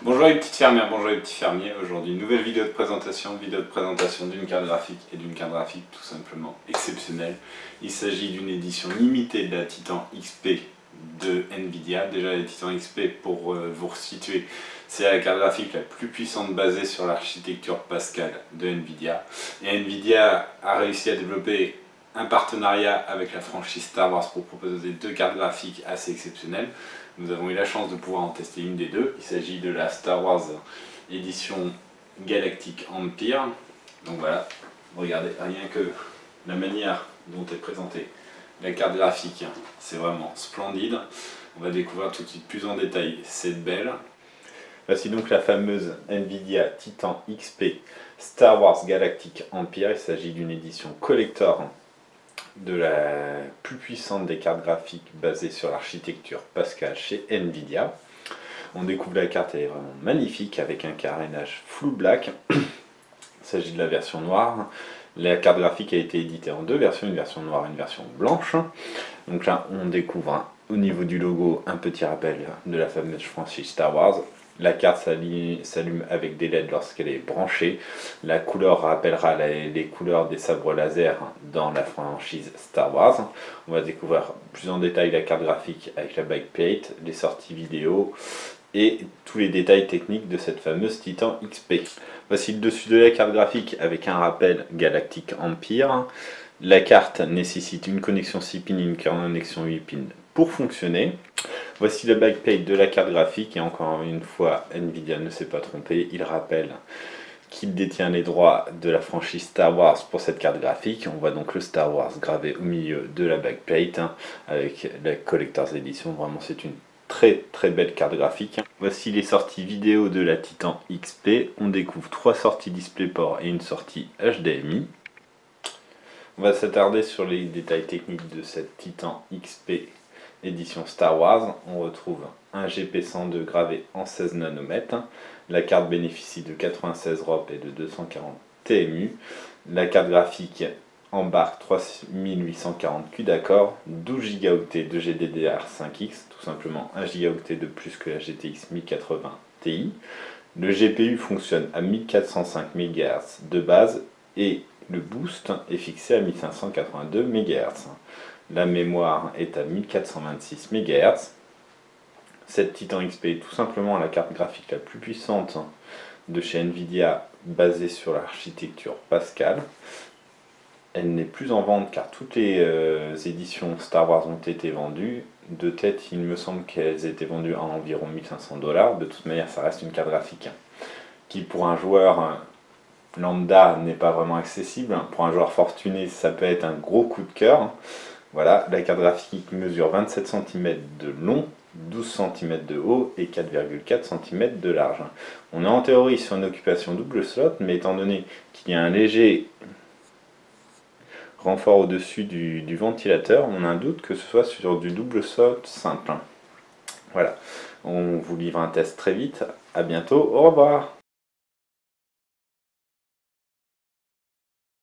Bonjour les petites fermières, bonjour les petits fermiers. Aujourd'hui, nouvelle vidéo de présentation d'une carte graphique et d'une carte graphique tout simplement exceptionnelle. Il s'agit d'une édition limitée de la Titan XP de Nvidia. Déjà, la Titan XP, pour vous resituer, c'est la carte graphique la plus puissante basée sur l'architecture Pascal de Nvidia. Et Nvidia a réussi à développer un partenariat avec la franchise Star Wars pour proposer deux cartes graphiques assez exceptionnelles. Nous avons eu la chance de pouvoir en tester une des deux. Il s'agit de la Star Wars édition Galactic Empire. Donc voilà, regardez, rien que la manière dont est présentée la carte graphique, c'est vraiment splendide. On va découvrir tout de suite plus en détail cette belle. Voici donc la fameuse Nvidia Titan XP Star Wars Galactic Empire. Il s'agit d'une édition collector de la plus puissante des cartes graphiques basées sur l'architecture Pascal chez Nvidia. On découvre la carte, elle est vraiment magnifique avec un carénage full black. Il s'agit de la version noire. La carte graphique a été éditée en deux versions, une version noire et une version blanche. Donc là, on découvre au niveau du logo un petit rappel de la fameuse franchise Star Wars. La carte s'allume avec des LED lorsqu'elle est branchée. La couleur rappellera les couleurs des sabres laser dans la franchise Star Wars. On va découvrir plus en détail la carte graphique avec la backplate, les sorties vidéo et tous les détails techniques de cette fameuse Titan XP. Voici le dessus de la carte graphique avec un rappel Galactic Empire. La carte nécessite une connexion 6 pins et une connexion 8 pins pour fonctionner. Voici la backplate de la carte graphique et encore une fois, Nvidia ne s'est pas trompé. Il rappelle qu'il détient les droits de la franchise Star Wars pour cette carte graphique. On voit donc le Star Wars gravé au milieu de la backplate avec la Collector's Edition. Vraiment, c'est une très belle carte graphique. Voici les sorties vidéo de la Titan XP. On découvre 3 sorties DisplayPort et une sortie HDMI. On va s'attarder sur les détails techniques de cette Titan XP édition Star Wars. On retrouve un GP102 gravé en 16 nanomètres. La carte bénéficie de 96 ROP et de 240 TMU. La carte graphique embarque 3840 Q d'accord, 12 Go de GDDR5X, tout simplement 1 Go de plus que la GTX 1080 Ti. Le GPU fonctionne à 1405 MHz de base et le boost est fixé à 1582 MHz. La mémoire est à 1426 MHz. Cette Titan XP est tout simplement la carte graphique la plus puissante de chez Nvidia basée sur l'architecture Pascal. Elle n'est plus en vente car toutes les éditions Star Wars ont été vendues. De tête, il me semble qu'elles étaient vendues à environ 1500 $. De toute manière, ça reste une carte graphique qui, pour un joueur lambda, n'est pas vraiment accessible. Pour un joueur fortuné, ça peut être un gros coup de cœur. Voilà, la carte graphique mesure 27 cm de long, 12 cm de haut et 4,4 cm de large. On est en théorie sur une occupation double slot, mais étant donné qu'il y a un léger renfort au-dessus du ventilateur, on a un doute que ce soit sur du double slot simple. Voilà, on vous livre un test très vite, à bientôt, au revoir.